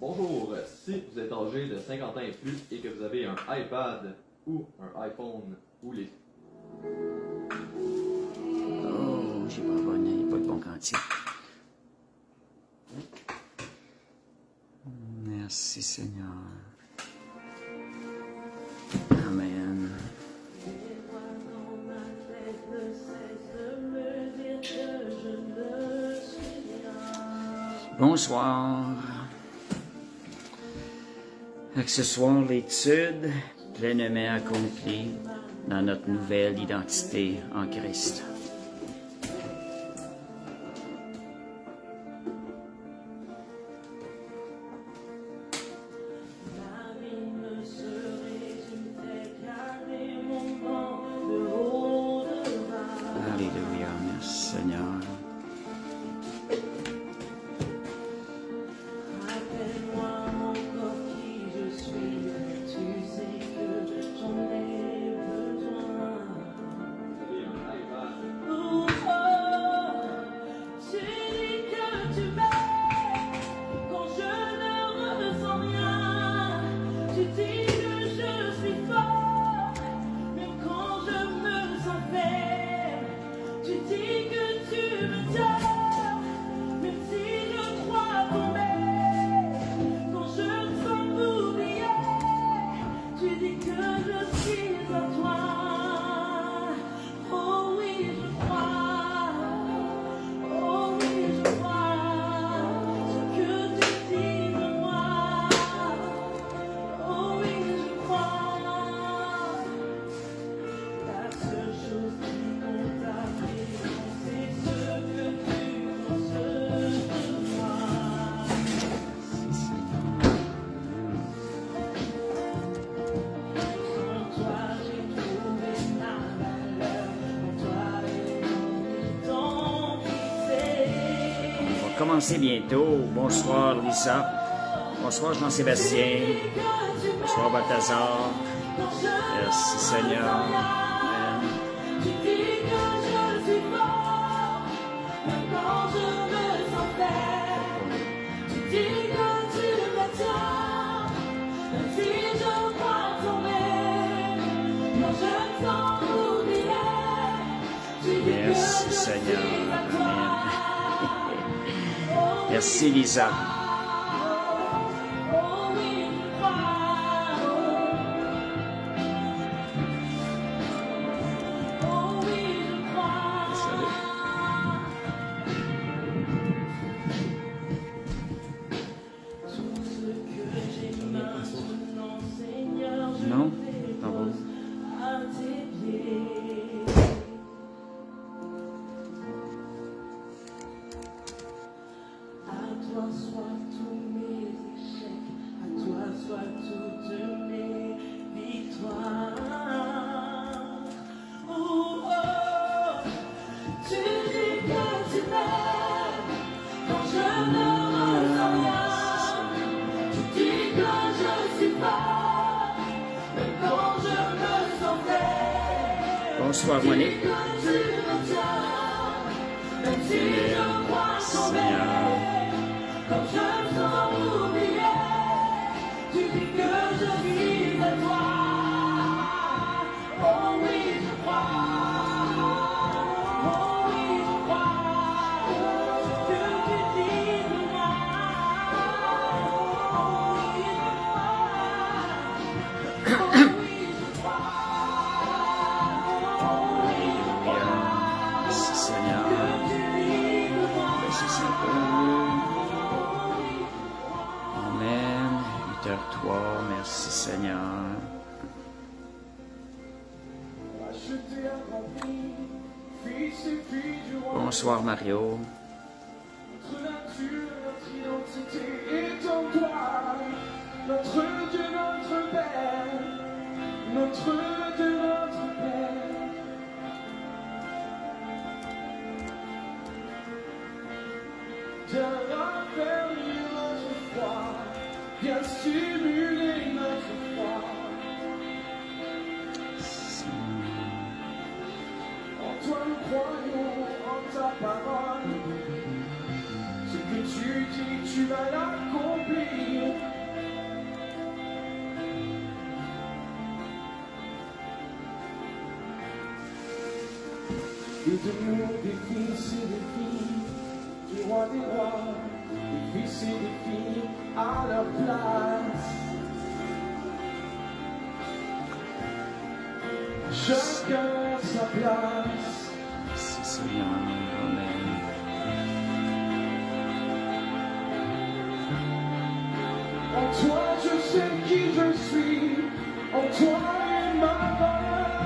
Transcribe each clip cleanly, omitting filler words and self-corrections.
Bonjour, si vous êtes âgé de 50 ans et plus et que vous avez un iPad ou un iPhone ou les... Oh, j'ai pas abonné, pas de bon quantique. Merci Seigneur. Amen. Bonsoir. Avec ce soir, l'étude pleinement accomplie dans notre nouvelle identité en Christ. Alléluia, merci Seigneur. Commencer bientôt. Bonsoir Lisa. Bonsoir Jean-Sébastien. Bonsoir Balthazar. Merci Seigneur. Amen. Merci Seigneur. Amen. Merci Lisa. Non? T'en vas où? Bonsoir Monique. Amen. 8h03, merci Seigneur. Bonsoir Mario. Notre nature, notre identité est en toi. Notre Dieu, notre Père. Notre Dieu, notre Père. Viens raffermir notre foi. Viens stimuler notre foi. En toi nous croyons, en ta parole. Ce que tu dis, tu vas l'accomplir. Et de nous des fils et des filles, du roi des rois, des fils et des filles à leur place. Chacun à sa place. Merci Seigneur. Amen. En toi je sais qui je suis, en toi est ma valeur,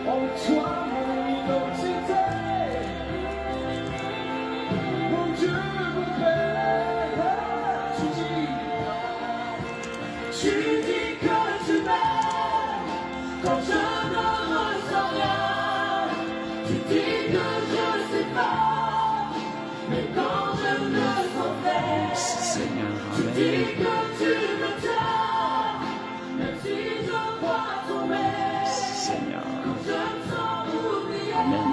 en toi mon identité. Mon Dieu, mon Père, tu dis que tu m'aimes quand je ne ressens rien. Tu dis que je sais pas, mais quand je me sens faible. Merci Seigneur. Tu Amen. dis que tu me tiens, même si je crois tomber. Merci Seigneur. Je me sens oublié. Amen.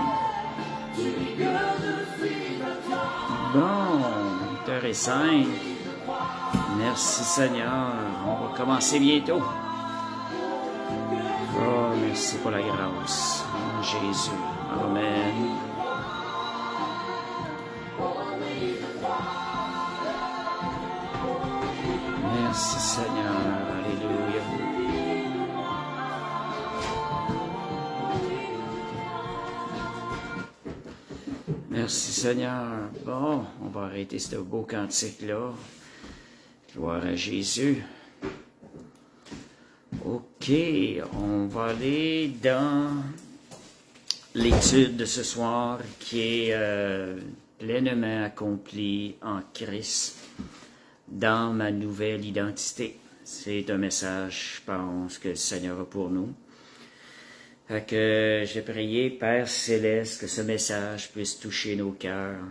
Tu dis que je suis à toi. Bon, 8h05. Merci Seigneur. On va commencer bientôt. Oh, merci pour la grâce. En Jésus. Amen. Merci Seigneur. Alléluia. Merci Seigneur. Bon, on va arrêter ce beau cantique-là. Gloire à Jésus. OK, on va aller dans l'étude de ce soir qui est pleinement accomplie en Christ dans ma nouvelle identité. C'est un message, je pense, que le Seigneur a pour nous. Fait que j'ai prié, Père Céleste, que ce message puisse toucher nos cœurs,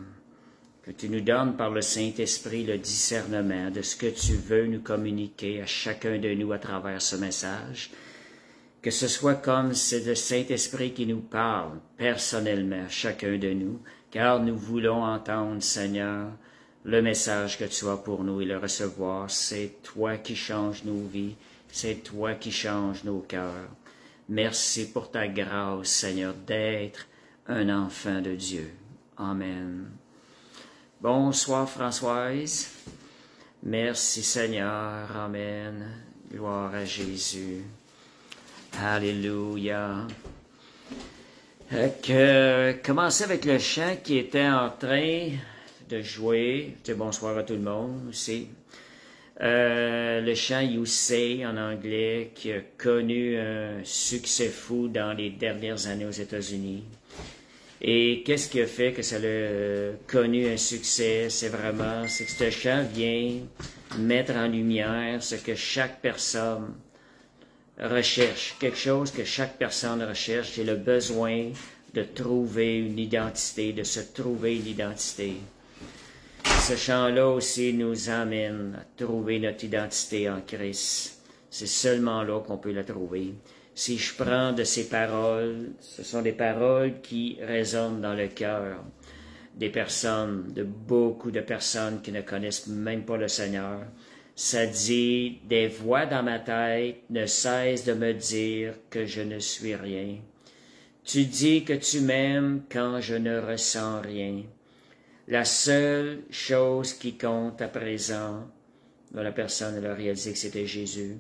que tu nous donnes par le Saint-Esprit le discernement de ce que tu veux nous communiquer à chacun de nous à travers ce message, que ce soit comme c'est le Saint-Esprit qui nous parle personnellement à chacun de nous, car nous voulons entendre, Seigneur, le message que tu as pour nous et le recevoir. C'est toi qui changes nos vies, c'est toi qui changes nos cœurs. Merci pour ta grâce, Seigneur, d'être un enfant de Dieu. Amen. Bonsoir, Françoise. Merci, Seigneur. Amen. Gloire à Jésus. Alléluia. Commencer avec le chant qui était en train de jouer. Je dis bonsoir à tout le monde aussi. Le chant You Say en anglais qui a connu un succès fou dans les dernières années aux États-Unis. Et qu'est-ce qui a fait que ça a connu un succès? C'est que ce chant vient mettre en lumière ce que chaque personne recherche. Quelque chose que chaque personne recherche, c'est le besoin de trouver une identité, de se trouver une identité. Ce chant-là aussi nous amène à trouver notre identité en Christ. C'est seulement là qu'on peut la trouver. Si je prends de ces paroles, ce sont des paroles qui résonnent dans le cœur des personnes, de beaucoup de personnes qui ne connaissent même pas le Seigneur. Ça dit, des voix dans ma tête ne cessent de me dire que je ne suis rien. Tu dis que tu m'aimes quand je ne ressens rien. La seule chose qui compte à présent, dont la personne a réalisé que c'était Jésus,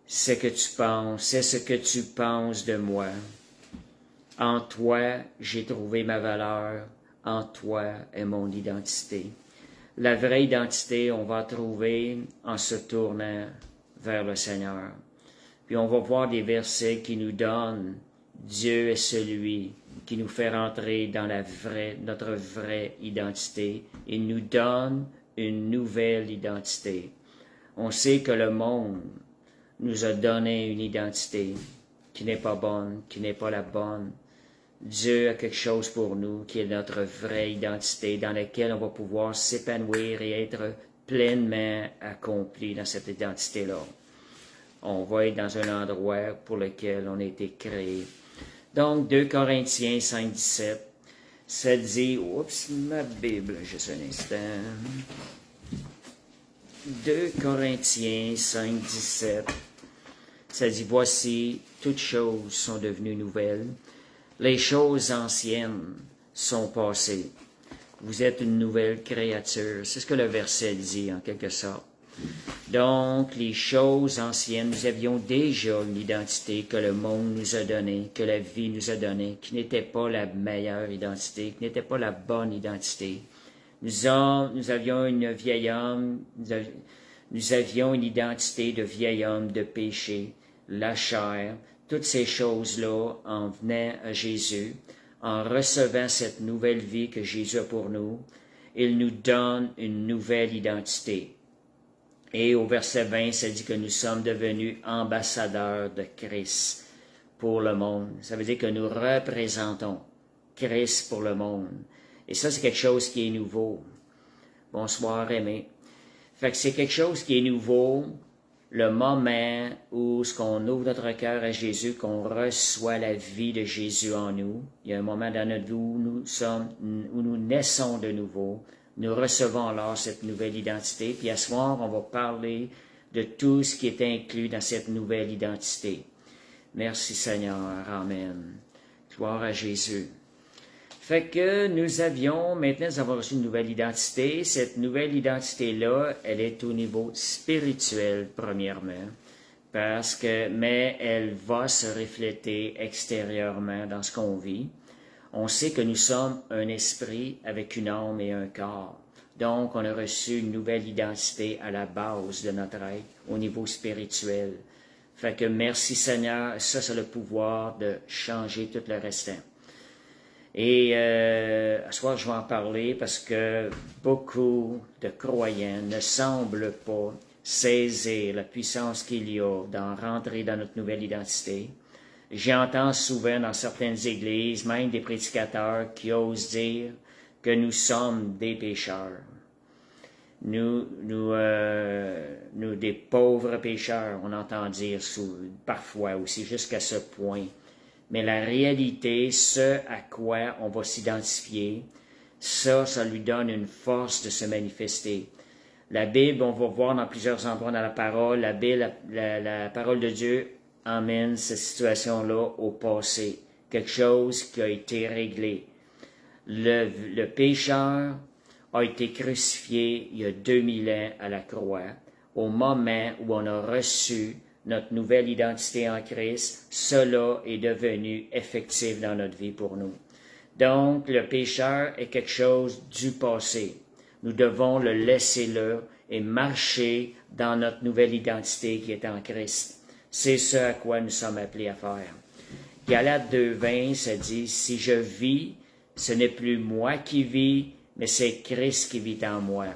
c'est ce que tu penses de moi. En toi, j'ai trouvé ma valeur. En toi est mon identité. La vraie identité, on va trouver en se tournant vers le Seigneur. Puis on va voir des versets qui nous donnent Dieu est celui qui nous fait rentrer dans notre vraie identité. Il nous donne une nouvelle identité. On sait que le monde nous a donné une identité qui n'est pas bonne, qui n'est pas la bonne. Dieu a quelque chose pour nous qui est notre vraie identité dans laquelle on va pouvoir s'épanouir et être pleinement accompli dans cette identité-là. On va être dans un endroit pour lequel on a été créé. Donc, 2 Corinthiens 5, 17, ça dit, oups, ma Bible, juste un instant. 2 Corinthiens 5, 17, ça dit, voici, toutes choses sont devenues nouvelles. Les choses anciennes sont passées. Vous êtes une nouvelle créature. C'est ce que le verset dit, en quelque sorte. Donc, les choses anciennes, nous avions déjà une identité que le monde nous a donnée, que la vie nous a donnée, qui n'était pas la meilleure identité, qui n'était pas la bonne identité. Nous avions une vieille homme, nous avions une identité de vieil homme, de péché, la chair. Toutes ces choses-là en venaient à Jésus. En recevant cette nouvelle vie que Jésus a pour nous, il nous donne une nouvelle identité. Et au verset 20, ça dit que nous sommes devenus ambassadeurs de Christ pour le monde. Ça veut dire que nous représentons Christ pour le monde. Et ça, c'est quelque chose qui est nouveau. Bonsoir, Aimé. Fait que c'est quelque chose qui est nouveau, le moment où qu'on ouvre notre cœur à Jésus, qu'on reçoit la vie de Jésus en nous. Il y a un moment dans notre vie où nous naissons de nouveau. Nous recevons alors cette nouvelle identité. Puis à ce soir, on va parler de tout ce qui est inclus dans cette nouvelle identité. Merci Seigneur. Amen. Gloire à Jésus. Fait que nous avons reçu une nouvelle identité. Cette nouvelle identité-là, elle est au niveau spirituel, premièrement. Mais elle va se refléter extérieurement dans ce qu'on vit. On sait que nous sommes un esprit avec une âme et un corps. Donc, on a reçu une nouvelle identité à la base de notre être, au niveau spirituel. Fait que merci Seigneur, ça c'est le pouvoir de changer tout le restant. Et à ce soir, je vais en parler parce que beaucoup de croyants ne semblent pas saisir la puissance qu'il y a dans rentrer dans notre nouvelle identité. J'entends souvent dans certaines églises, même des prédicateurs qui osent dire que nous sommes des pécheurs. Nous des pauvres pécheurs, on entend dire parfois aussi jusqu'à ce point. Mais la réalité, ce à quoi on va s'identifier, ça lui donne une force de se manifester. La Bible, on va voir dans plusieurs endroits dans la parole, la Bible, la parole de Dieu emmène cette situation-là au passé, quelque chose qui a été réglé. Le pécheur a été crucifié il y a 2000 ans à la croix, au moment où on a reçu notre nouvelle identité en Christ, cela est devenu effectif dans notre vie pour nous. Donc, le pécheur est quelque chose du passé. Nous devons le laisser là et marcher dans notre nouvelle identité qui est en Christ. C'est ce à quoi nous sommes appelés à faire. Galates 2:20, ça dit, « Si je vis, ce n'est plus moi qui vis, mais c'est Christ qui vit en moi. »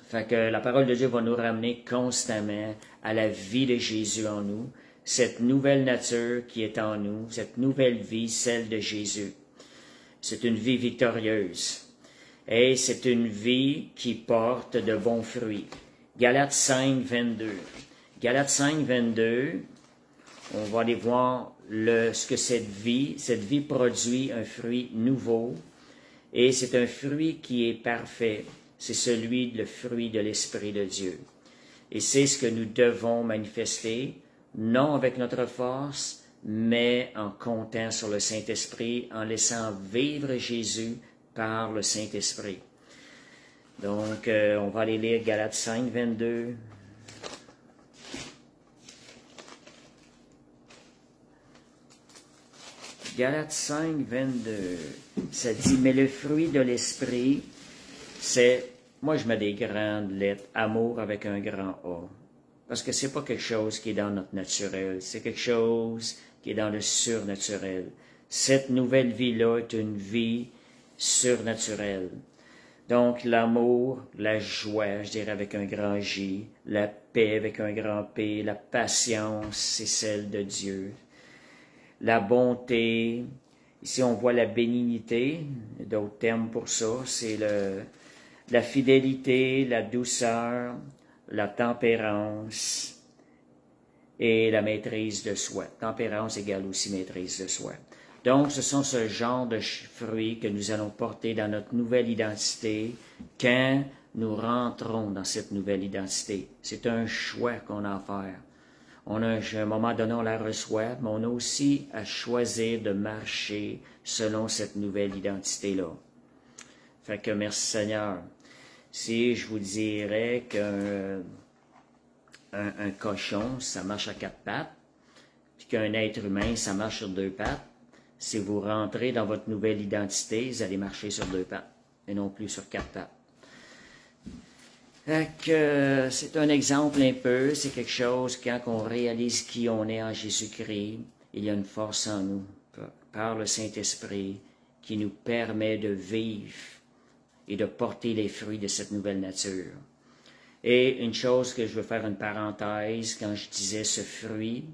Fait que la parole de Dieu va nous ramener constamment à la vie de Jésus en nous, cette nouvelle nature qui est en nous, cette nouvelle vie, celle de Jésus. C'est une vie victorieuse. Et c'est une vie qui porte de bons fruits. Galates 5:22. Galates 5:22, on va aller voir ce que cette vie produit un fruit nouveau, et c'est un fruit qui est parfait. C'est le fruit de l'Esprit de Dieu. Et c'est ce que nous devons manifester, non avec notre force, mais en comptant sur le Saint-Esprit, en laissant vivre Jésus par le Saint-Esprit. Donc, on va aller lire Galates 5:22. Galates 5:22, ça dit, « Mais le fruit de l'Esprit, c'est, moi je mets des grandes lettres, amour avec un grand A, parce que c'est pas quelque chose qui est dans notre naturel, c'est quelque chose qui est dans le surnaturel. Cette nouvelle vie-là est une vie surnaturelle. Donc l'amour, la joie, je dirais avec un grand J, la paix avec un grand P, la patience, c'est celle de Dieu. La bonté, ici on voit la bénignité, d'autres termes pour ça, c'est la fidélité, la douceur, la tempérance et la maîtrise de soi. Tempérance égale aussi maîtrise de soi. Donc, ce sont ce genre de fruits que nous allons porter dans notre nouvelle identité quand nous rentrons dans cette nouvelle identité. C'est un choix qu'on a à faire. un moment donné, on la reçoit, mais on a aussi à choisir de marcher selon cette nouvelle identité-là. Fait que merci Seigneur. Si je vous dirais qu'un un cochon, ça marche à 4 pattes, puis qu'un être humain, ça marche sur 2 pattes, si vous rentrez dans votre nouvelle identité, vous allez marcher sur 2 pattes, et non plus sur 4 pattes. Fait que c'est un exemple un peu, c'est quelque chose, quand on réalise qui on est en Jésus-Christ, il y a une force en nous, par le Saint-Esprit, qui nous permet de vivre et de porter les fruits de cette nouvelle nature. Et une chose que je veux faire une parenthèse, quand je disais ce fruit,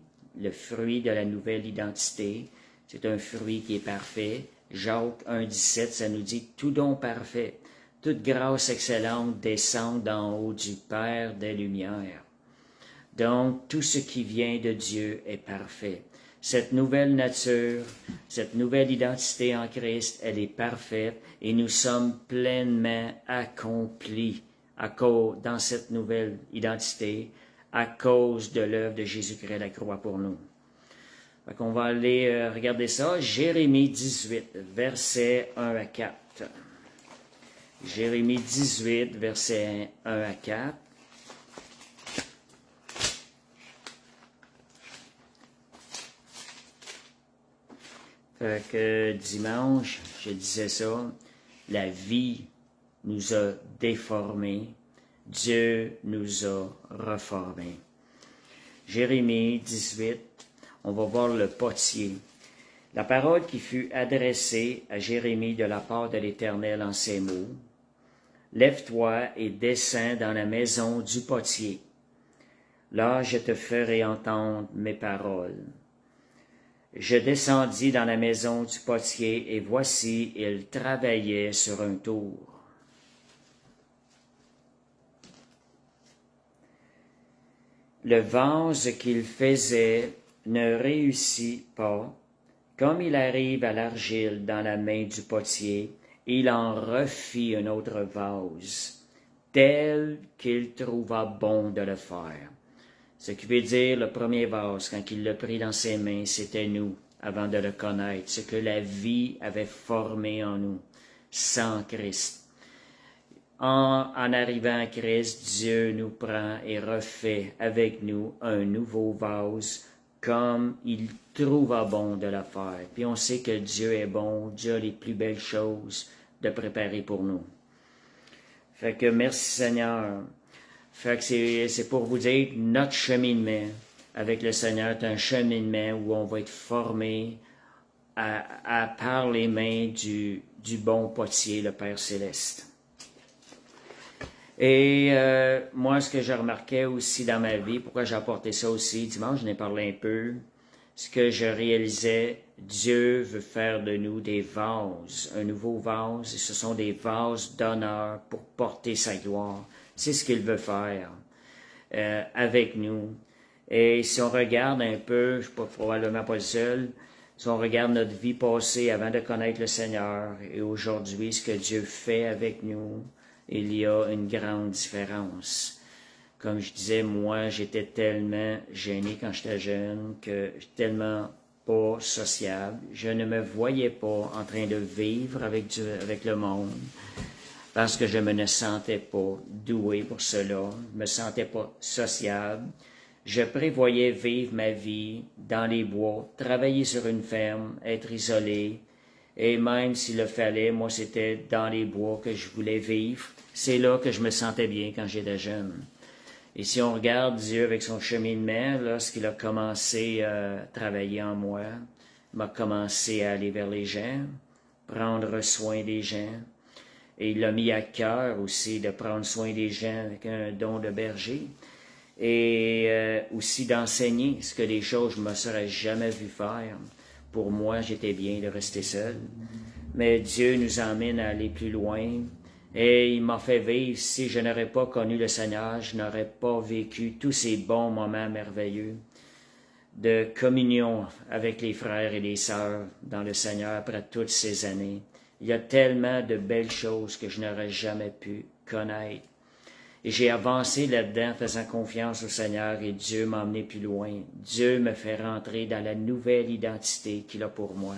le fruit de la nouvelle identité, c'est un fruit qui est parfait. Jacques 1,17, ça nous dit « Tout don parfait, toute grâce excellente descend d'en haut du Père des Lumières. » Donc, tout ce qui vient de Dieu est parfait. Cette nouvelle nature, cette nouvelle identité en Christ, elle est parfaite et nous sommes pleinement accomplis dans cette nouvelle identité à cause de l'œuvre de Jésus-Christ à la croix pour nous. Fait qu'on va aller regarder ça. Jérémie 18, versets 1 à 4. Jérémie 18, versets 1 à 4. Fait que dimanche, je disais ça, la vie nous a déformés, Dieu nous a reformés. Jérémie 18, on va voir le potier. La parole qui fut adressée à Jérémie de la part de l'Éternel en ces mots. Lève-toi et descends dans la maison du potier. Là, je te ferai entendre mes paroles. Je descendis dans la maison du potier, et voici, il travaillait sur un tour. Le vase qu'il faisait ne réussit pas. Comme il arrive à l'argile dans la main du potier, il en refit un autre vase, tel qu'il trouva bon de le faire. Ce qui veut dire, le premier vase, quand il l'a pris dans ses mains, c'était nous, avant de le connaître, ce que la vie avait formé en nous, sans Christ. En arrivant à Christ, Dieu nous prend et refait avec nous un nouveau vase, comme il trouva bon de le faire. Puis on sait que Dieu est bon, Dieu a les plus belles choses de préparer pour nous. Fait que merci Seigneur. Fait que c'est pour vous dire, notre cheminement avec le Seigneur est un cheminement où on va être formé par les mains du bon potier, le Père Céleste. Et moi, ce que je remarquais aussi dans ma vie, pourquoi j'ai apporté ça aussi, dimanche, j'en ai parlé un peu, ce que je réalisais, Dieu veut faire de nous des vases, un nouveau vase, et ce sont des vases d'honneur pour porter sa gloire. C'est ce qu'il veut faire avec nous. Et si on regarde un peu, je ne suis probablement pas le seul, si on regarde notre vie passée avant de connaître le Seigneur et aujourd'hui, ce que Dieu fait avec nous, il y a une grande différence. Comme je disais, moi, j'étais tellement gêné quand j'étais jeune, que tellement pas sociable. Je ne me voyais pas en train de vivre avec le monde, parce que je me ne sentais pas doué pour cela, je me sentais pas sociable. Je prévoyais vivre ma vie dans les bois, travailler sur une ferme, être isolé, et même s'il le fallait, moi c'était dans les bois que je voulais vivre. C'est là que je me sentais bien quand j'étais jeune. Et si on regarde Dieu avec son cheminement, lorsqu'il a commencé à travailler en moi, il m'a commencé à aller vers les gens, prendre soin des gens, et il l'a mis à cœur aussi de prendre soin des gens avec un don de berger, et aussi d'enseigner, ce que des choses je ne me serais jamais vu faire. Pour moi, j'étais bien de rester seul. Mais Dieu nous emmène à aller plus loin. Et il m'a fait vivre, si je n'aurais pas connu le Seigneur, je n'aurais pas vécu tous ces bons moments merveilleux de communion avec les frères et les sœurs dans le Seigneur après toutes ces années. Il y a tellement de belles choses que je n'aurais jamais pu connaître. Et j'ai avancé là-dedans en faisant confiance au Seigneur et Dieu m'a emmené plus loin. Dieu me fait rentrer dans la nouvelle identité qu'il a pour moi.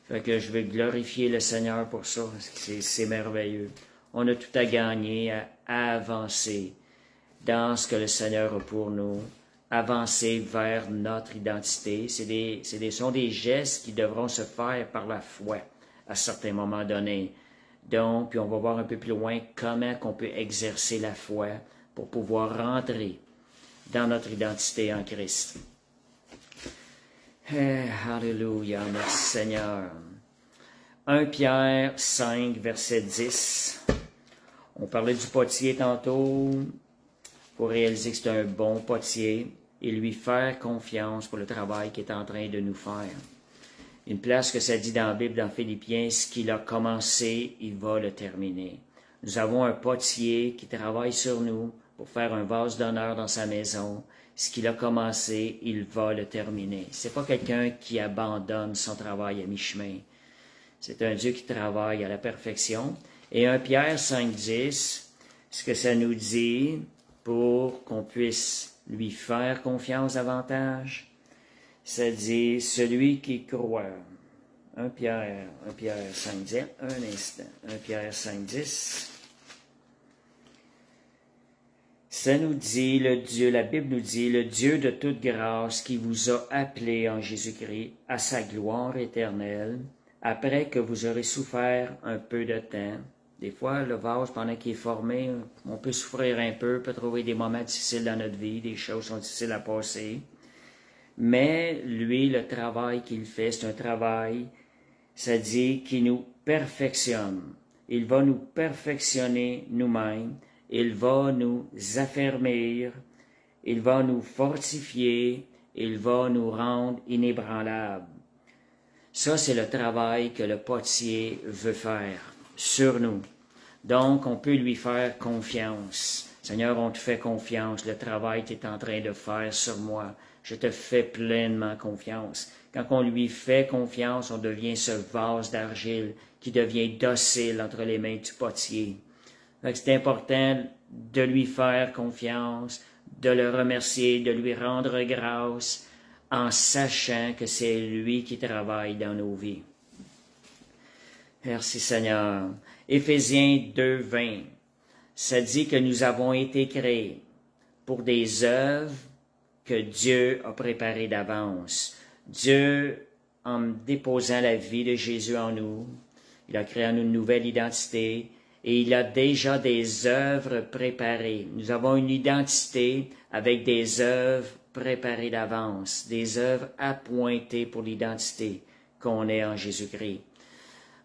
Fait que je veux glorifier le Seigneur pour ça. C'est merveilleux. On a tout à gagner à avancer dans ce que le Seigneur a pour nous. Avancer vers notre identité. Sont des gestes qui devront se faire par la foi à certains moments donnés. Donc, puis on va voir un peu plus loin comment on peut exercer la foi pour pouvoir rentrer dans notre identité en Christ. Alléluia, merci Seigneur. 1 Pierre 5, verset 10. On parlait du potier tantôt. Pour réaliser que c'est un bon potier et lui faire confiance pour le travail qu'il est en train de nous faire. Une place que ça dit dans la Bible, dans Philippiens, ce qu'il a commencé, il va le terminer. Nous avons un potier qui travaille sur nous pour faire un vase d'honneur dans sa maison. Ce qu'il a commencé, il va le terminer. C'est pas quelqu'un qui abandonne son travail à mi-chemin. C'est un Dieu qui travaille à la perfection. Et 1 Pierre 5,10, ce que ça nous dit pour qu'on puisse lui faire confiance davantage, ça dit, celui qui croit. 1 Pierre 5,10, un instant. 1 Pierre 5,10. Ça nous dit, la Bible nous dit, le Dieu de toute grâce qui vous a appelé en Jésus-Christ à sa gloire éternelle, après que vous aurez souffert un peu de temps. Des fois, le vase, pendant qu'il est formé, on peut souffrir un peu, peut trouver des moments difficiles dans notre vie, des choses sont difficiles à passer. Mais lui, le travail qu'il fait, c'est un travail, ça dit, qui nous perfectionne. Il va nous perfectionner nous-mêmes, il va nous affermir, il va nous fortifier, il va nous rendre inébranlables. Ça, c'est le travail que le potier veut faire sur nous. Donc, on peut lui faire confiance. Seigneur, on te fait confiance. Le travail que tu es en train de faire sur moi, je te fais pleinement confiance. Quand on lui fait confiance, on devient ce vase d'argile qui devient docile entre les mains du potier. C'est important de lui faire confiance, de le remercier, de lui rendre grâce, en sachant que c'est lui qui travaille dans nos vies. Merci Seigneur. Éphésiens 2:20, ça dit que nous avons été créés pour des œuvres que Dieu a préparées d'avance. Dieu, en déposant la vie de Jésus en nous, il a créé en nous une nouvelle identité et il a déjà des œuvres préparées. Nous avons une identité avec des œuvres préparées d'avance, des œuvres appointées pour l'identité qu'on est en Jésus-Christ.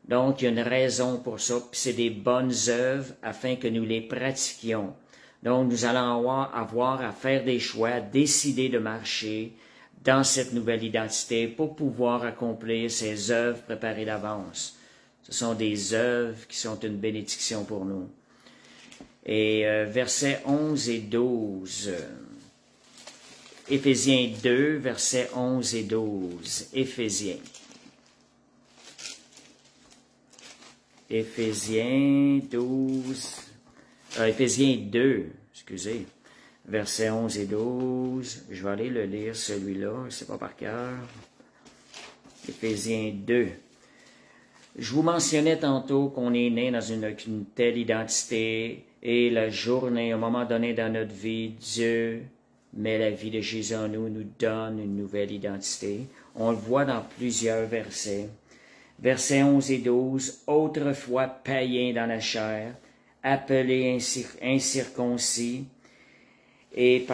Donc, il y a une raison pour ça, puis c'est des bonnes œuvres afin que nous les pratiquions. Donc, nous allons avoir à faire des choix, à décider de marcher dans cette nouvelle identité pour pouvoir accomplir ces œuvres préparées d'avance. Ce sont des œuvres qui sont une bénédiction pour nous. Et versets 11 et 12. Éphésiens 2, versets 11 et 12. Éphésiens 2, excusez, versets 11 et 12. Je vais aller le lire, celui-là, c'est pas par cœur. Éphésiens 2. Je vous mentionnais tantôt qu'on est né dans une telle identité et la journée, à un moment donné dans notre vie, Dieu met la vie de Jésus en nous, nous donne une nouvelle identité. On le voit dans plusieurs versets. Versets 11 et 12, « Autrefois païens dans la chair, appelés incirconcis, et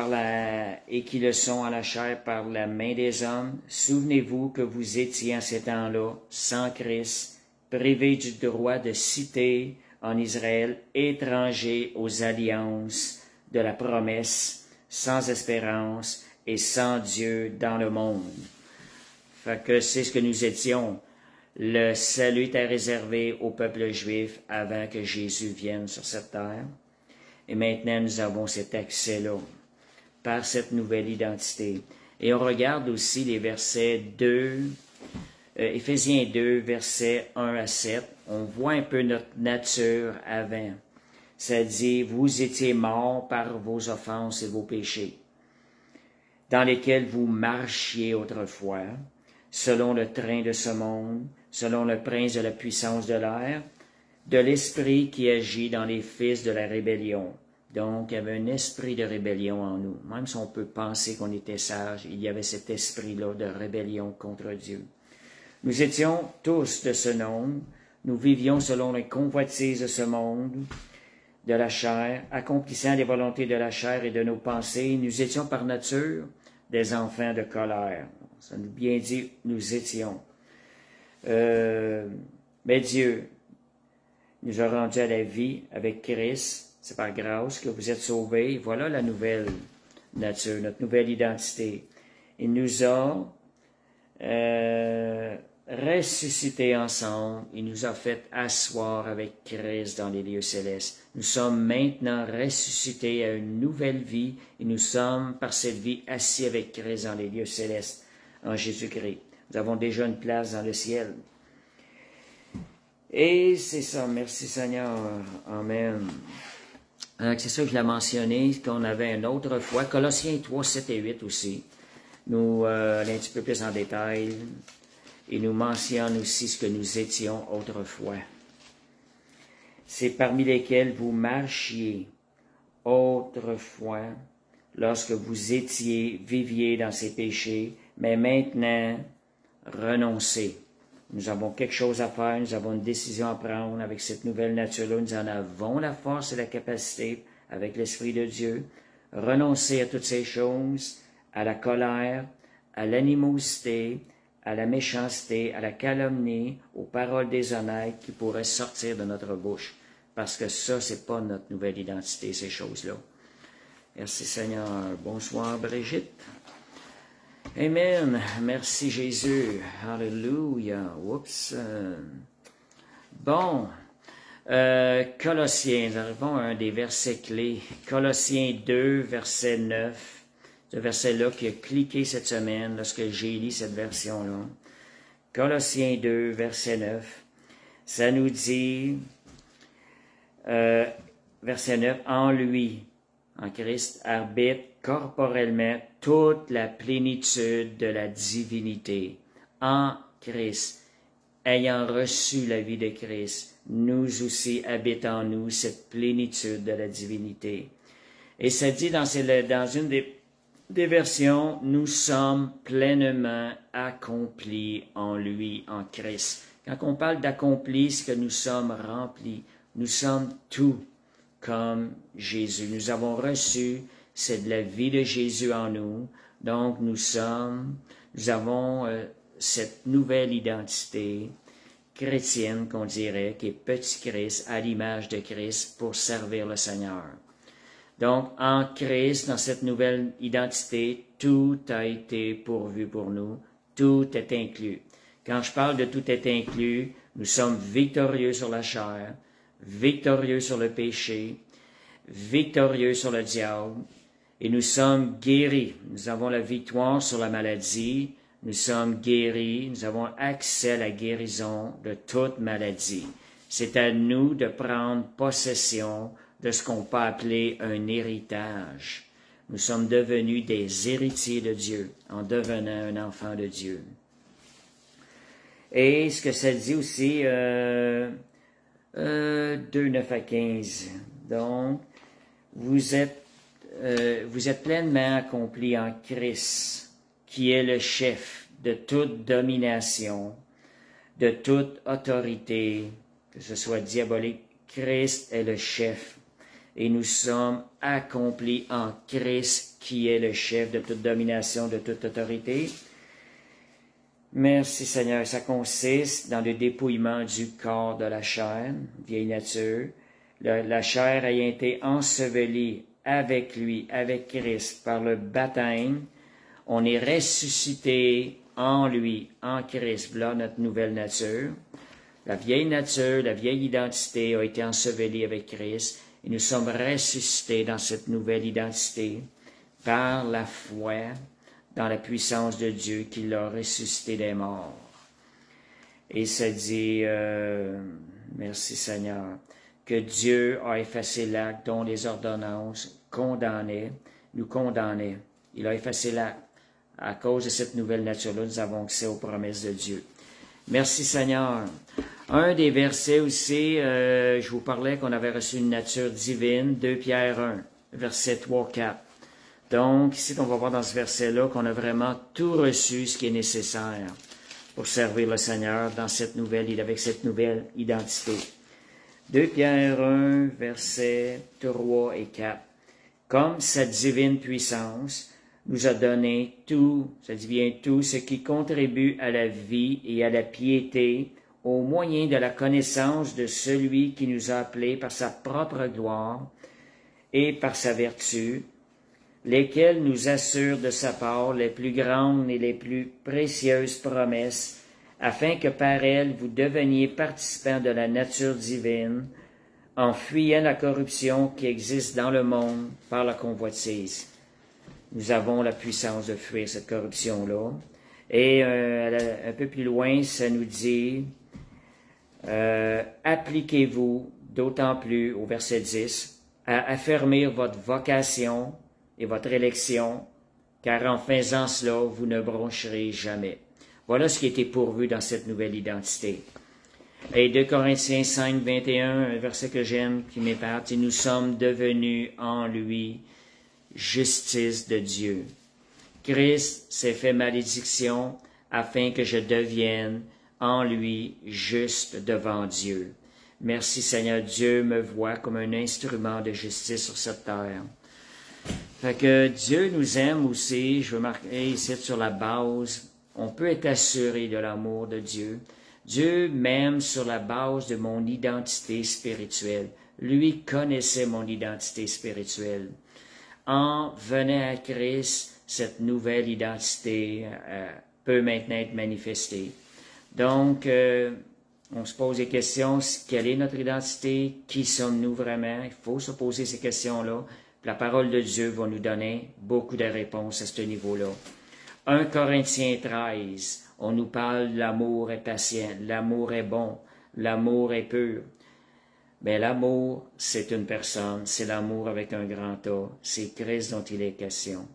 qui le sont en la chair par la main des hommes, souvenez-vous que vous étiez en ces temps-là, sans Christ, privés du droit de cité en Israël, étrangers aux alliances de la promesse, sans espérance et sans Dieu dans le monde. » Fait que c'est ce que nous étions. Le salut était réservé au peuple juif avant que Jésus vienne sur cette terre. Et maintenant, nous avons cet accès-là par cette nouvelle identité. Et on regarde aussi les versets 2, Éphésiens 2, versets 1 à 7. On voit un peu notre nature avant. ça dit, vous étiez morts par vos offenses et vos péchés, dans lesquels vous marchiez autrefois, selon le train de ce monde, selon le prince de la puissance de l'air, de l'esprit qui agit dans les fils de la rébellion. Donc, il y avait un esprit de rébellion en nous. Même si on peut penser qu'on était sage, il y avait cet esprit-là de rébellion contre Dieu. Nous étions tous de ce nombre, nous vivions selon les convoitises de ce monde, de la chair, accomplissant les volontés de la chair et de nos pensées. Nous étions par nature des enfants de colère. Ça nous bien dit, nous étions. Mais Dieu nous a rendus à la vie avec Christ. C'est par grâce que vous êtes sauvés. Voilà la nouvelle nature, notre nouvelle identité. Il nous a ressuscités ensemble. Il nous a fait asseoir avec Christ dans les lieux célestes. Nous sommes maintenant ressuscités à une nouvelle vie et nous sommes par cette vie assis avec Christ dans les lieux célestes en Jésus-Christ. Nous avons déjà une place dans le ciel. Et c'est ça, merci Seigneur. Amen. C'est ça que je l'ai mentionné, qu'on avait une autre fois. Colossiens 3, 7 et 8 aussi. Nous allons un petit peu plus en détail. Et nous mentionne aussi ce que nous étions autrefois. C'est parmi lesquels vous marchiez autrefois, lorsque vous viviez dans ces péchés, mais maintenant, renoncez. Nous avons quelque chose à faire, nous avons une décision à prendre avec cette nouvelle nature-là. Nous en avons la force et la capacité avec l'Esprit de Dieu. Renoncez à toutes ces choses, à la colère, à l'animosité, à la méchanceté, à la calomnie, aux paroles déshonnêtes qui pourraient sortir de notre bouche. Parce que ça, c'est pas notre nouvelle identité, ces choses-là. Merci Seigneur. Bonsoir Brigitte. Amen. Merci Jésus. Alléluia. Oups. Bon. Colossiens. Nous arrivons à un des versets clés. Colossiens 2, verset 9. Ce verset-là qui a cliqué cette semaine lorsque j'ai lu cette version-là. Colossiens 2, verset 9. Ça nous dit, verset 9, en lui, en Christ, habite corporellement toute la plénitude de la divinité. En Christ, ayant reçu la vie de Christ, nous aussi habite en nous cette plénitude de la divinité. Et ça dit dans une des versions, nous sommes pleinement accomplis en lui, en Christ. Quand on parle d'accompli, c'est que nous sommes remplis. Nous sommes tout comme Jésus. Nous avons reçu, c'est de la vie de Jésus en nous. Donc nous avons cette nouvelle identité chrétienne qu'on dirait, qui est petit Christ, à l'image de Christ, pour servir le Seigneur. Donc, en Christ, dans cette nouvelle identité, tout a été pourvu pour nous, tout est inclus. Quand je parle de tout est inclus, nous sommes victorieux sur la chair, victorieux sur le péché, victorieux sur le diable, et nous sommes guéris. Nous avons la victoire sur la maladie, nous sommes guéris, nous avons accès à la guérison de toute maladie. C'est à nous de prendre possession de ce qu'on peut appeler un héritage. Nous sommes devenus des héritiers de Dieu en devenant un enfant de Dieu. Et ce que ça dit aussi, 2, 9 à 15. Donc, vous êtes pleinement accomplis en Christ, qui est le chef de toute domination, de toute autorité, que ce soit diabolique. Christ est le chef. Et nous sommes accomplis en Christ, qui est le chef de toute domination, de toute autorité. Merci Seigneur. Ça consiste dans le dépouillement du corps de la chair, vieille nature. La chair ayant été ensevelie avec lui, avec Christ, par le baptême, on est ressuscité en lui, en Christ. Là, notre nouvelle nature. La vieille nature, la vieille identité a été ensevelie avec Christ. Et nous sommes ressuscités dans cette nouvelle identité par la foi dans la puissance de Dieu qui l'a ressuscité des morts. Et ça dit, merci Seigneur, que Dieu a effacé l'acte dont les ordonnances nous condamnaient. Il a effacé l'acte. À cause de cette nouvelle nature-là, nous avons accès aux promesses de Dieu. Merci Seigneur. Un des versets aussi, je vous parlais qu'on avait reçu une nature divine, 2 Pierre 1, versets 3-4. Donc, ici, on va voir dans ce verset-là qu'on a vraiment tout reçu ce qui est nécessaire pour servir le Seigneur avec cette nouvelle identité. 2 Pierre 1, versets 3 et 4. Comme sa divine puissance nous a donné tout, ça dit bien tout, ce qui contribue à la vie et à la piété, au moyen de la connaissance de celui qui nous a appelés par sa propre gloire et par sa vertu, lesquels nous assurent de sa part les plus grandes et les plus précieuses promesses, afin que par elles vous deveniez participants de la nature divine, en fuyant la corruption qui existe dans le monde par la convoitise. Nous avons la puissance de fuir cette corruption-là. Et un peu plus loin, ça nous dit, appliquez-vous d'autant plus, au verset 10, à affermir votre vocation et votre élection, car en faisant cela, vous ne broncherez jamais. Voilà ce qui était pourvu dans cette nouvelle identité. Et 2 Corinthiens 5, 21, un verset que j'aime, qui m'épate, « Nous sommes devenus en lui justice de Dieu. Christ s'est fait malédiction afin que je devienne en lui juste devant Dieu. Merci Seigneur, Dieu me voit comme un instrument de justice sur cette terre. » Fait que Dieu nous aime aussi, je veux marquer ici sur la base, on peut être assuré de l'amour de Dieu. Dieu m'aime sur la base de mon identité spirituelle. Lui connaissait mon identité spirituelle. En venant à Christ, cette nouvelle identité peut maintenant être manifestée. Donc, on se pose des questions, quelle est notre identité? Qui sommes-nous vraiment? Il faut se poser ces questions-là. La parole de Dieu va nous donner beaucoup de réponses à ce niveau-là. 1 Corinthiens 13, on nous parle l'amour est patient, l'amour est bon, l'amour est pur. Mais l'amour, c'est une personne, c'est l'amour avec un grand A, c'est Christ dont il est question.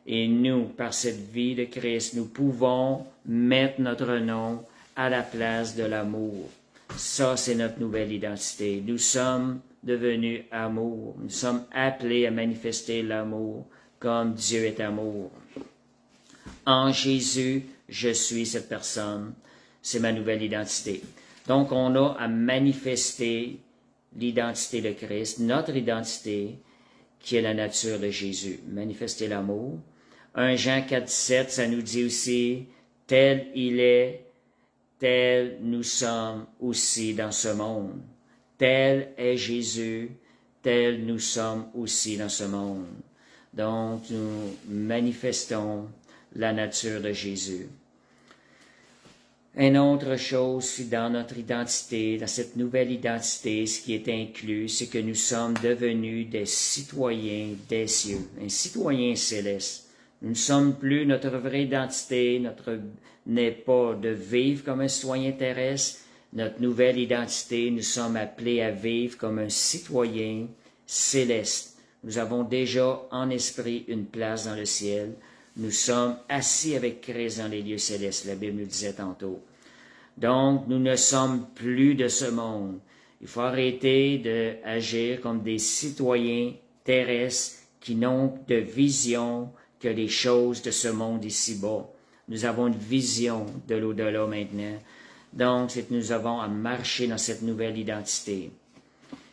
Et nous, par cette vie de Christ, nous pouvons mettre notre nom à la place de l'amour. Ça, c'est notre nouvelle identité. Nous sommes devenus amour. Nous sommes appelés à manifester l'amour comme Dieu est amour. En Jésus, je suis cette personne. C'est ma nouvelle identité. Donc, on a à manifester l'identité de Christ, notre identité, qui est la nature de Jésus. Manifester l'amour. 1 Jean 4, 7, ça nous dit aussi, tel il est, tel nous sommes aussi dans ce monde. Tel est Jésus, tel nous sommes aussi dans ce monde. Donc, nous manifestons la nature de Jésus. Une autre chose dans notre identité, dans cette nouvelle identité, ce qui est inclus, c'est que nous sommes devenus des citoyens des cieux, un citoyen céleste. Nous ne sommes plus, notre vraie identité, n'est pas de vivre comme un citoyen terrestre. Notre nouvelle identité, nous sommes appelés à vivre comme un citoyen céleste. Nous avons déjà en esprit une place dans le ciel. Nous sommes assis avec Christ dans les lieux célestes, la Bible nous disait tantôt. Donc, nous ne sommes plus de ce monde. Il faut arrêter d'agir comme des citoyens terrestres qui n'ont de vision que les choses de ce monde ici-bas. Nous avons une vision de l'au-delà maintenant. Donc, c'est que nous avons à marcher dans cette nouvelle identité.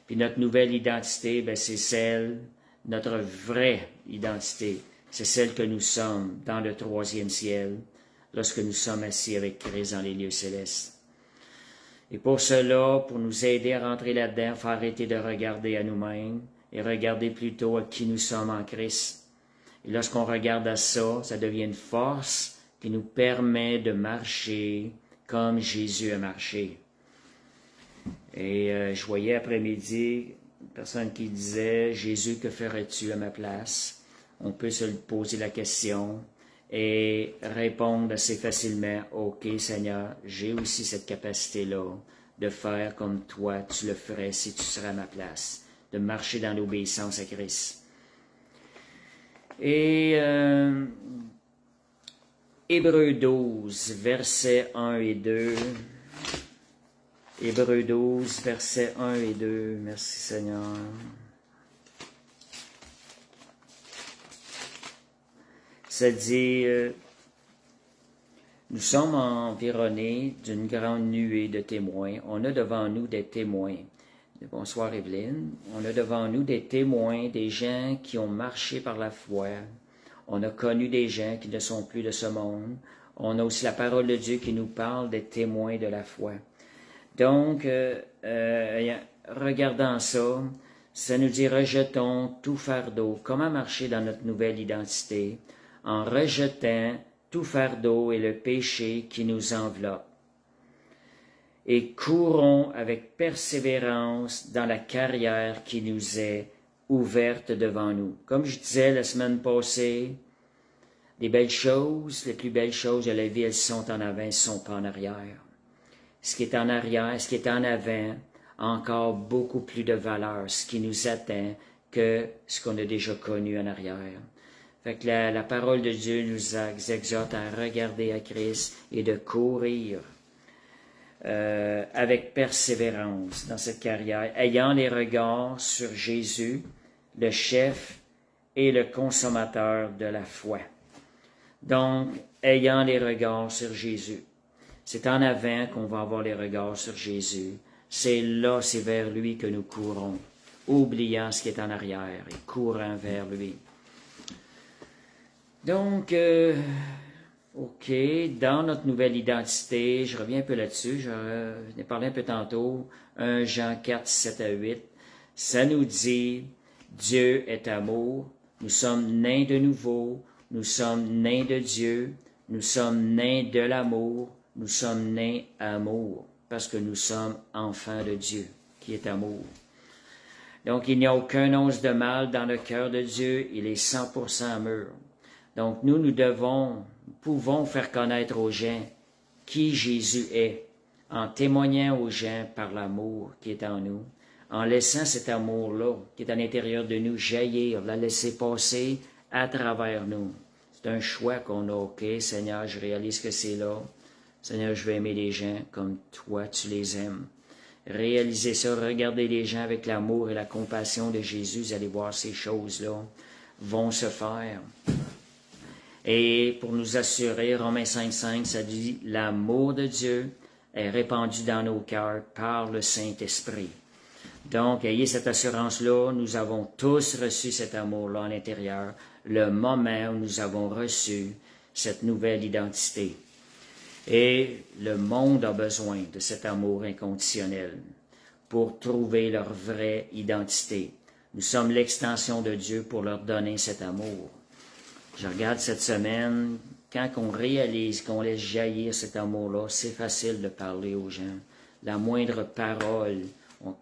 Puis notre nouvelle identité, c'est celle, notre vraie identité. C'est celle que nous sommes dans le 3e ciel, lorsque nous sommes assis avec Christ dans les lieux célestes. Et pour cela, pour nous aider à rentrer là-dedans, il faut arrêter de regarder à nous-mêmes et regarder plutôt à qui nous sommes en Christ. Et lorsqu'on regarde à ça, ça devient une force qui nous permet de marcher comme Jésus a marché. Et je voyais après-midi une personne qui disait « Jésus, que ferais-tu à ma place ?» On peut se poser la question et répondre assez facilement « Ok, Seigneur, j'ai aussi cette capacité-là de faire comme toi tu le ferais si tu serais à ma place, de marcher dans l'obéissance à Christ. Et Hébreux 12, versets 1 et 2. Hébreux 12, versets 1 et 2. Merci Seigneur. Ça dit, nous sommes environnés d'une grande nuée de témoins. On a devant nous des témoins. Bonsoir Evelyne. On a devant nous des témoins, des gens qui ont marché par la foi. On a connu des gens qui ne sont plus de ce monde. On a aussi la parole de Dieu qui nous parle des témoins de la foi. Donc, regardant ça, ça nous dit rejetons tout fardeau. Comment marcher dans notre nouvelle identité? En rejetant tout fardeau et le péché qui nous enveloppe. Et courons avec persévérance dans la carrière qui nous est ouverte devant nous. Comme je disais la semaine passée, les belles choses, les plus belles choses de la vie, elles sont en avant, elles ne sont pas en arrière. Ce qui est en arrière, ce qui est en avant, a encore beaucoup plus de valeur, ce qui nous attend, que ce qu'on a déjà connu en arrière. Fait que la parole de Dieu nous exhorte à regarder à Christ et de courir avec persévérance dans cette carrière, ayant les regards sur Jésus, le chef et le consommateur de la foi. Donc, ayant les regards sur Jésus. C'est en avant qu'on va avoir les regards sur Jésus. C'est là, c'est vers lui que nous courons, oubliant ce qui est en arrière et courant vers lui. Donc, OK, dans notre nouvelle identité, je reviens un peu là-dessus, je n'ai parlé un peu tantôt, 1 Jean 4, 7 à 8, ça nous dit, Dieu est amour, nous sommes nés de nouveau, nous sommes nés de Dieu, nous sommes nés de l'amour, nous sommes nés amour, parce que nous sommes enfants de Dieu, qui est amour. Donc, il n'y a aucun once de mal dans le cœur de Dieu, il est 100% mûr. Donc, nous pouvons faire connaître aux gens qui Jésus est, en témoignant aux gens par l'amour qui est en nous, en laissant cet amour-là, qui est à l'intérieur de nous, jaillir, la laisser passer à travers nous. C'est un choix qu'on a, OK, Seigneur, je réalise que c'est là. Seigneur, je veux aimer les gens comme toi, tu les aimes. Réalisez ça, regardez les gens avec l'amour et la compassion de Jésus, vous allez voir ces choses-là vont se faire. Et pour nous assurer, Romains 5,5, ça dit « L'amour de Dieu est répandu dans nos cœurs par le Saint-Esprit. » Donc, ayez cette assurance-là, nous avons tous reçu cet amour-là à l'intérieur, le moment où nous avons reçu cette nouvelle identité. Et le monde a besoin de cet amour inconditionnel pour trouver leur vraie identité. Nous sommes l'extension de Dieu pour leur donner cet amour. Je regarde cette semaine, quand on réalise qu'on laisse jaillir cet amour-là, c'est facile de parler aux gens. La moindre parole,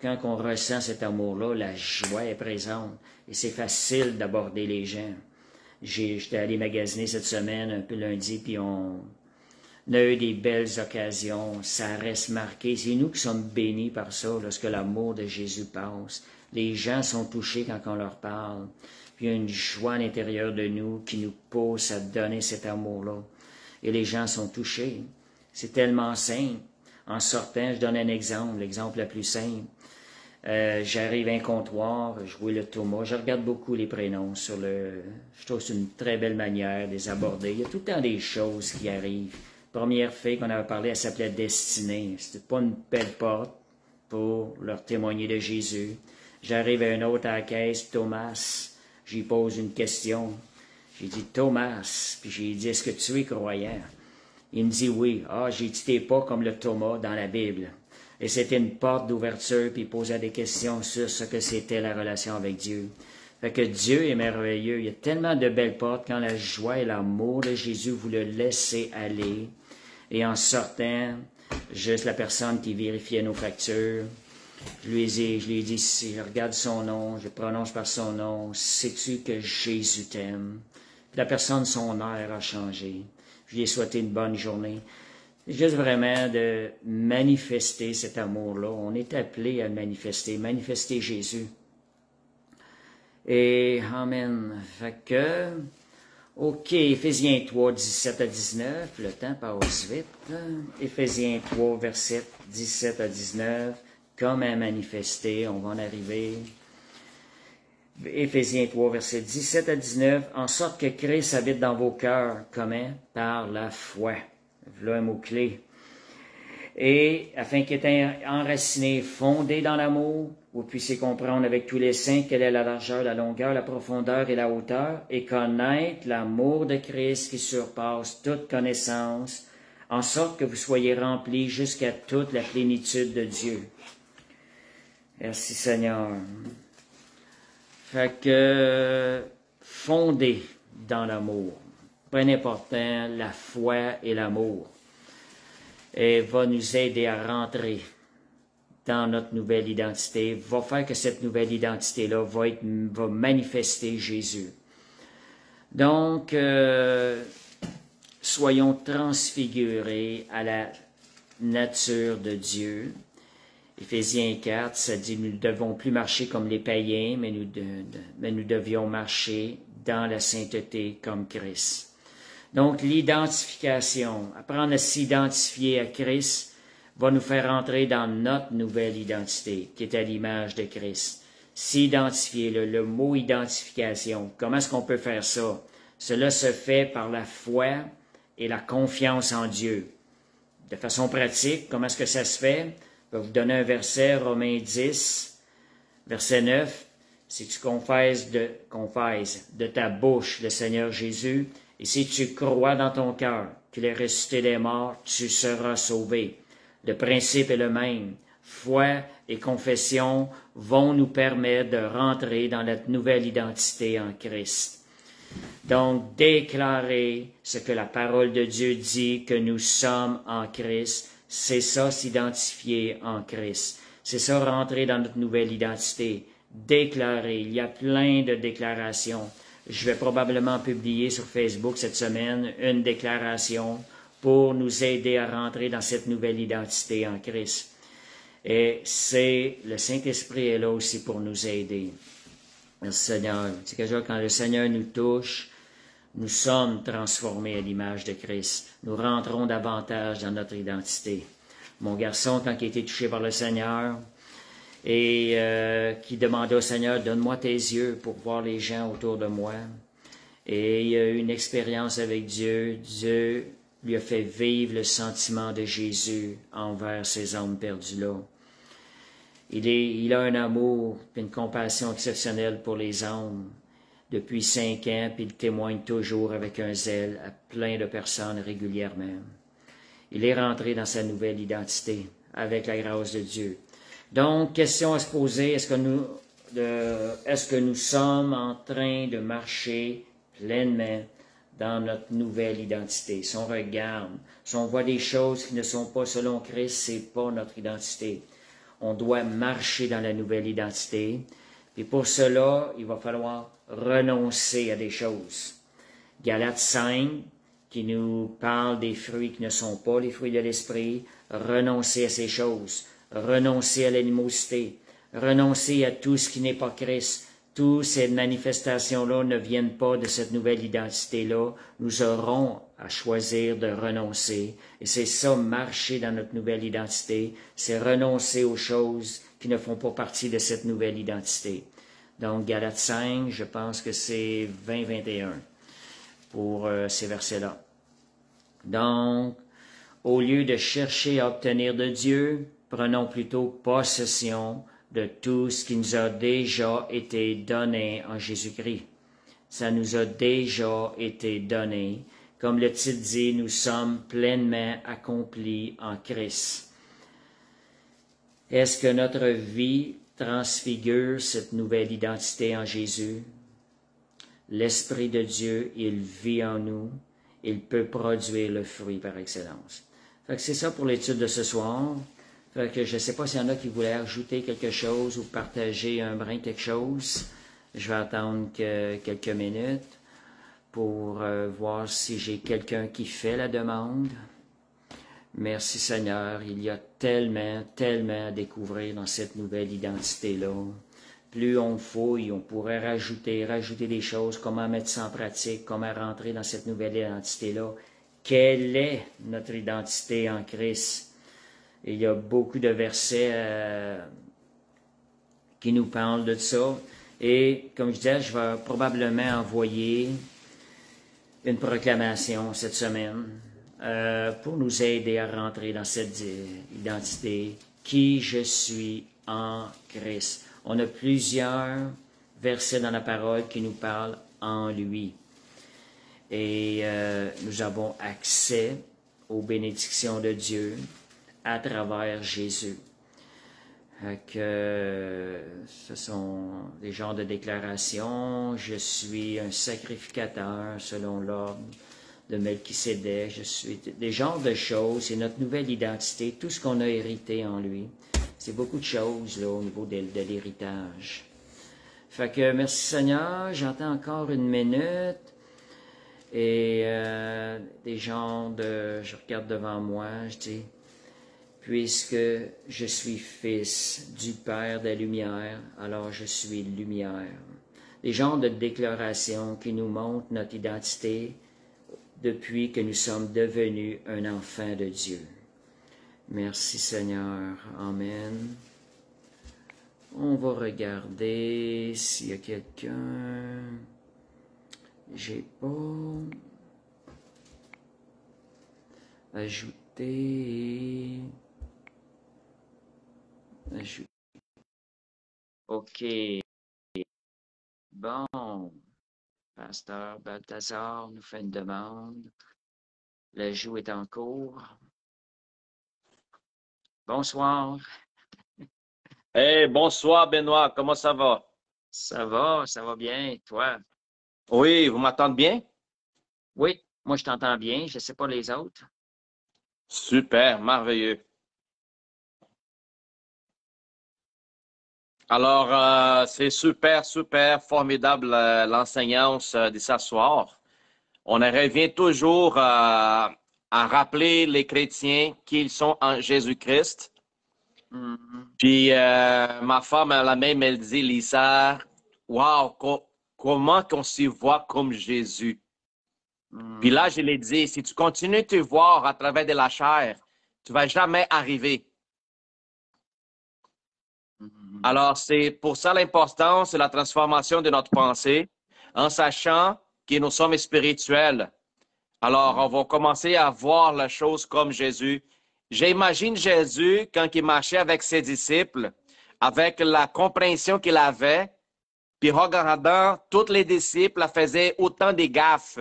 quand on ressent cet amour-là, la joie est présente et c'est facile d'aborder les gens. J'étais allé magasiner cette semaine, un peu lundi, puis on a eu des belles occasions. Ça reste marqué. C'est nous qui sommes bénis par ça, lorsque l'amour de Jésus passe. Les gens sont touchés quand on leur parle. Puis il y a une joie à l'intérieur de nous qui nous pousse à donner cet amour-là. Et les gens sont touchés. C'est tellement simple. En sortant, je donne un exemple, l'exemple le plus simple. J'arrive à un comptoir, je vois le Thomas, je regarde beaucoup les prénoms je trouve que c'est une très belle manière de les aborder. Il y a tout le temps des choses qui arrivent. Première fille qu'on avait parlé, elle s'appelait Destinée. C'était pas une belle porte pour leur témoigner de Jésus. J'arrive à un autre à la caisse, Thomas. J'y pose une question. J'ai dit, Thomas, puis j'ai dit, est-ce que tu es croyant? Il me dit oui. Ah, j'ai dit, t'es pas comme le Thomas dans la Bible. Et c'était une porte d'ouverture, puis il posait des questions sur ce que c'était la relation avec Dieu. Fait que Dieu est merveilleux. Il y a tellement de belles portes quand la joie et l'amour de Jésus, vous le laissez aller. Et en sortant, juste la personne qui vérifiait nos factures, je lui ai dit, si je regarde son nom, je prononce par son nom, sais-tu que Jésus t'aime? La personne, son air a changé. Je lui ai souhaité une bonne journée. C'est juste vraiment de manifester cet amour-là. On est appelé à le manifester Jésus. Et Amen. Fait que, OK, Éphésiens 3, 17 à 19, le temps passe vite. Éphésiens 3, verset 17 à 19, comme à manifester, on va en arriver. Éphésiens 3, verset 17 à 19, en sorte que Christ habite dans vos cœurs. Comment? Par la foi. Voilà un mot-clé. Et afin qu'étant enraciné, fondé dans l'amour, vous puissiez comprendre avec tous les saints quelle est la largeur, la longueur, la profondeur et la hauteur, et connaître l'amour de Christ qui surpasse toute connaissance, en sorte que vous soyez remplis jusqu'à toute la plénitude de Dieu. Merci Seigneur. Fait que fondé dans l'amour. Très important, la foi et l'amour. Et va nous aider à rentrer dans notre nouvelle identité, va faire que cette nouvelle identité-là va manifester Jésus. Donc, soyons transfigurés à la nature de Dieu. Éphésiens 4, ça dit, nous ne devons plus marcher comme les païens, mais nous devions marcher dans la sainteté comme Christ. Donc, l'identification, apprendre à s'identifier à Christ, va nous faire entrer dans notre nouvelle identité, qui est à l'image de Christ. S'identifier, le mot identification, comment est-ce qu'on peut faire ça? Cela se fait par la foi et la confiance en Dieu. De façon pratique, comment est-ce que ça se fait? Je vais vous donner un verset, Romains 10, verset 9. Si tu confesses de ta bouche le Seigneur Jésus, et si tu crois dans ton cœur qu'il est ressuscité des morts, tu seras sauvé. Le principe est le même. Foi et confession vont nous permettre de rentrer dans notre nouvelle identité en Christ. Donc, déclarer ce que la parole de Dieu dit, que nous sommes en Christ, c'est ça, s'identifier en Christ. C'est ça, rentrer dans notre nouvelle identité. Déclarer. Il y a plein de déclarations. Je vais probablement publier sur Facebook cette semaine une déclaration pour nous aider à rentrer dans cette nouvelle identité en Christ. Et le Saint-Esprit est là aussi pour nous aider. Merci Seigneur. C'est que quand le Seigneur nous touche, nous sommes transformés à l'image de Christ. Nous rentrons davantage dans notre identité. Mon garçon, quand il a été touché par le Seigneur, et qui demandait au Seigneur, donne-moi tes yeux pour voir les gens autour de moi. Et il a eu une expérience avec Dieu. Dieu lui a fait vivre le sentiment de Jésus envers ces hommes perdus-là. Il a un amour et une compassion exceptionnelle pour les hommes depuis 5 ans, puis il témoigne toujours avec un zèle à plein de personnes régulièrement. Il est rentré dans sa nouvelle identité avec la grâce de Dieu. Donc, question à se poser, est-ce que nous sommes en train de marcher pleinement dans notre nouvelle identité? Si on regarde, si on voit des choses qui ne sont pas selon Christ, c'est pas notre identité. On doit marcher dans la nouvelle identité. Et pour cela, il va falloir renoncer à des choses. Galates 5, qui nous parle des fruits qui ne sont pas les fruits de l'esprit, renoncer à ces choses. Renoncer à l'animosité, renoncer à tout ce qui n'est pas Christ. Toutes ces manifestations-là ne viennent pas de cette nouvelle identité-là. Nous aurons à choisir de renoncer. Et c'est ça, marcher dans notre nouvelle identité, c'est renoncer aux choses qui ne font pas partie de cette nouvelle identité. Donc, Galates 5, je pense que c'est 20-21 pour ces versets-là. Donc, au lieu de chercher à obtenir de Dieu, prenons plutôt possession de tout ce qui nous a déjà été donné en Jésus-Christ. Ça nous a déjà été donné. Comme le titre dit, nous sommes pleinement accomplis en Christ. Est-ce que notre vie transfigure cette nouvelle identité en Jésus? L'Esprit de Dieu, il vit en nous. Il peut produire le fruit par excellence. Fait que c'est ça pour l'étude de ce soir. Fait que je ne sais pas s'il y en a qui voulaient ajouter quelque chose ou partager un brin quelque chose. Je vais attendre quelques minutes pour voir si j'ai quelqu'un qui fait la demande. Merci Seigneur, il y a tellement, tellement à découvrir dans cette nouvelle identité-là. Plus on fouille, on pourrait rajouter des choses, comment mettre ça en pratique, comment rentrer dans cette nouvelle identité-là. Quelle est notre identité en Christ? Il y a beaucoup de versets qui nous parlent de ça. Et comme je disais, je vais probablement envoyer une proclamation cette semaine pour nous aider à rentrer dans cette identité, qui je suis en Christ. On a plusieurs versets dans la parole qui nous parlent en lui. Et nous avons accès aux bénédictions de Dieu à travers Jésus. Ce sont des genres de déclarations. Je suis un sacrificateur selon l'ordre de Melchisédek. Je suis des genres de choses. C'est notre nouvelle identité, tout ce qu'on a hérité en lui. C'est beaucoup de choses là, au niveau de l'héritage. Fait que merci Seigneur, j'entends encore une minute. Et des genres de... Je regarde devant moi, je dis... Puisque je suis fils du Père des Lumières, alors je suis lumière. Des genres de déclarations qui nous montrent notre identité depuis que nous sommes devenus un enfant de Dieu. Merci Seigneur. Amen. On va regarder s'il y a quelqu'un. J'ai pas ajouté. OK. Bon. Pasteur Balthazar nous fait une demande. L'ajout est en cours. Bonsoir. Hey, bonsoir Benoît, comment ça va? Ça va bien, toi? Oui, vous m'entendez bien? Oui, moi je t'entends bien, je ne sais pas les autres. Super, merveilleux. Alors, c'est super, super formidable l'enseignance de ce soir. On revient toujours à rappeler les chrétiens qu'ils sont en Jésus-Christ. Puis ma femme, elle dit, Lisa, wow, comment qu'on s'y voit comme Jésus? Puis là, je l'ai dit, si tu continues de te voir à travers de la chair, tu vas jamais arriver. Alors, c'est pour ça l'importance de la transformation de notre pensée, en sachant que nous sommes spirituels. Alors, on va commencer à voir la chose comme Jésus. J'imagine Jésus quand il marchait avec ses disciples, avec la compréhension qu'il avait, puis regardant, tous les disciples faisaient autant de gaffes.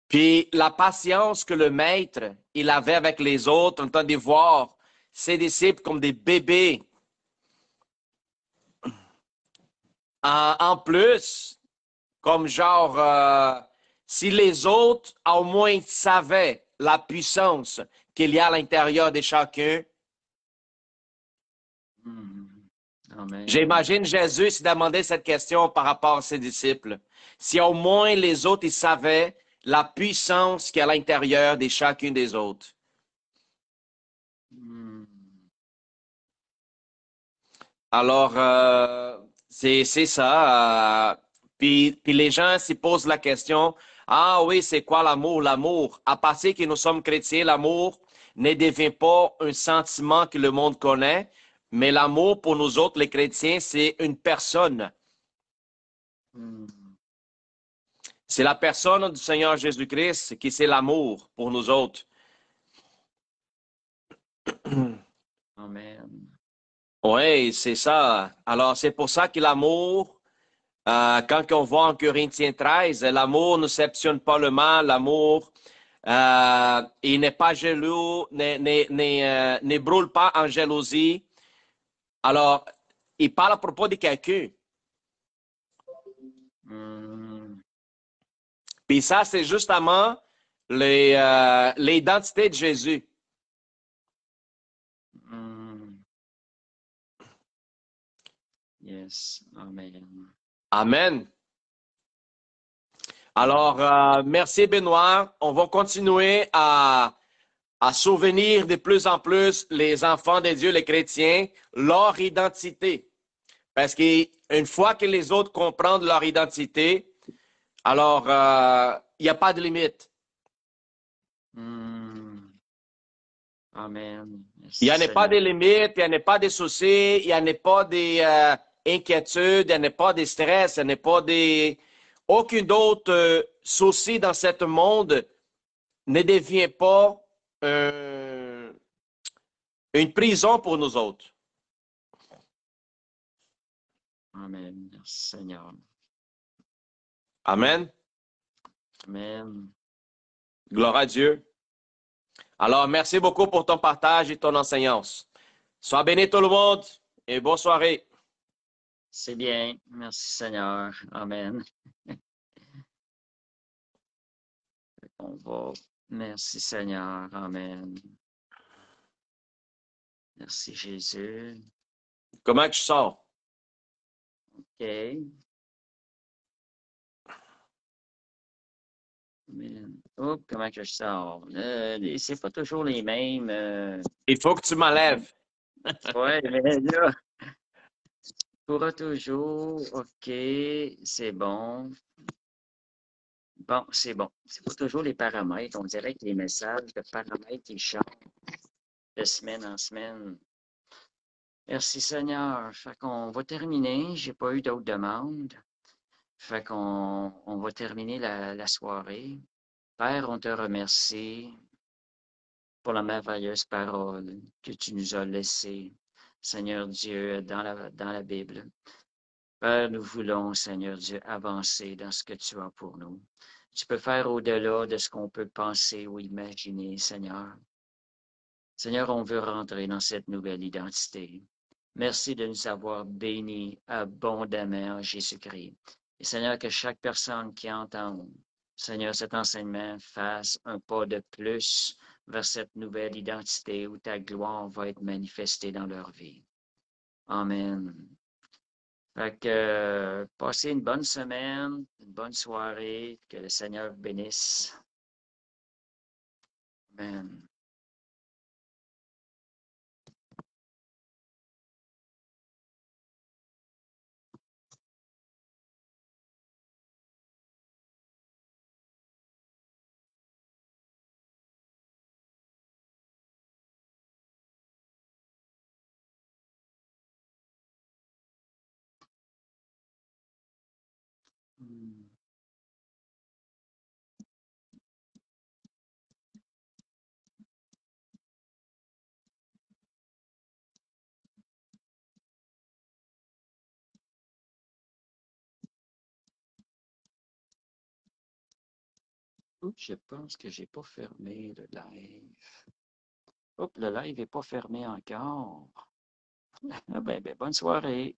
Puis la patience que le maître, il avait avec les autres, en train de voir ses disciples comme des bébés. En plus, comme genre, si les autres au moins savaient la puissance qu'il y a à l'intérieur de chacun, j'imagine Jésus se demandait cette question par rapport à ses disciples. Si au moins les autres ils savaient la puissance qu'il y a à l'intérieur de chacun des autres. Alors, c'est ça. Puis les gens s'y posent la question, ah oui, c'est quoi l'amour? L'amour, à partir que nous sommes chrétiens, l'amour ne devient pas un sentiment que le monde connaît, mais l'amour pour nous autres, les chrétiens, c'est une personne. C'est la personne du Seigneur Jésus-Christ qui c'est l'amour pour nous autres. Amen. Oui, c'est ça. Alors, c'est pour ça que l'amour, quand on voit en Corinthiens 13, l'amour ne s'optionne pas le mal, l'amour, il n'est pas jaloux, ne brûle pas en jalousie. Alors, il parle à propos de quelqu'un. Puis ça, c'est justement l'identité de Jésus. Yes, amen. Amen. Alors, merci Benoît. On va continuer à souvenir de plus en plus les enfants de Dieu, les chrétiens, leur identité. Parce qu'une fois que les autres comprennent leur identité, alors il n'y a pas de limite. Amen. Il n'y en a pas de Seigneur. limites, il n'y en a pas de soucis, il n'y en a pas d'inquiétudes, il n'y en a pas de stress, il n'y en a pas de... Aucun autre souci dans ce monde ne devient pas une prison pour nous autres. Amen. Merci, Seigneur. Amen. Amen. Gloire à Dieu. Alors, merci beaucoup pour ton partage et ton enseignance. Sois béni tout le monde et bonne soirée. C'est bien. Merci, Seigneur. Amen. On va. Merci, Seigneur. Amen. Merci, Jésus. Comment tu sors? OK. Amen. Oh, comment que je sors? C'est pas toujours les mêmes. Il faut que tu m'enlèves. Ouais, mais là, pourra toujours. OK, c'est bon. Bon, c'est bon. C'est pas toujours les paramètres. On dirait que les messages de paramètres, ils changent de semaine en semaine. Merci Seigneur. Fait qu'on va terminer. J'ai pas eu d'autres demandes. Fait qu'on va terminer la soirée. Père, on te remercie pour la merveilleuse parole que tu nous as laissée, Seigneur Dieu, dans la Bible. Père, nous voulons, Seigneur Dieu, avancer dans ce que tu as pour nous. Tu peux faire au-delà de ce qu'on peut penser ou imaginer, Seigneur. Seigneur, on veut rentrer dans cette nouvelle identité. Merci de nous avoir bénis abondamment en Jésus-Christ. Et Seigneur, que chaque personne qui entend, Seigneur, cet enseignement fasse un pas de plus vers cette nouvelle identité où ta gloire va être manifestée dans leur vie. Amen. Fait que, passez une bonne semaine, une bonne soirée, que le Seigneur vous bénisse. Amen. Oups, je pense que j'ai pas fermé le live. Oups, le live n'est pas fermé encore. Ah ben, bonne soirée.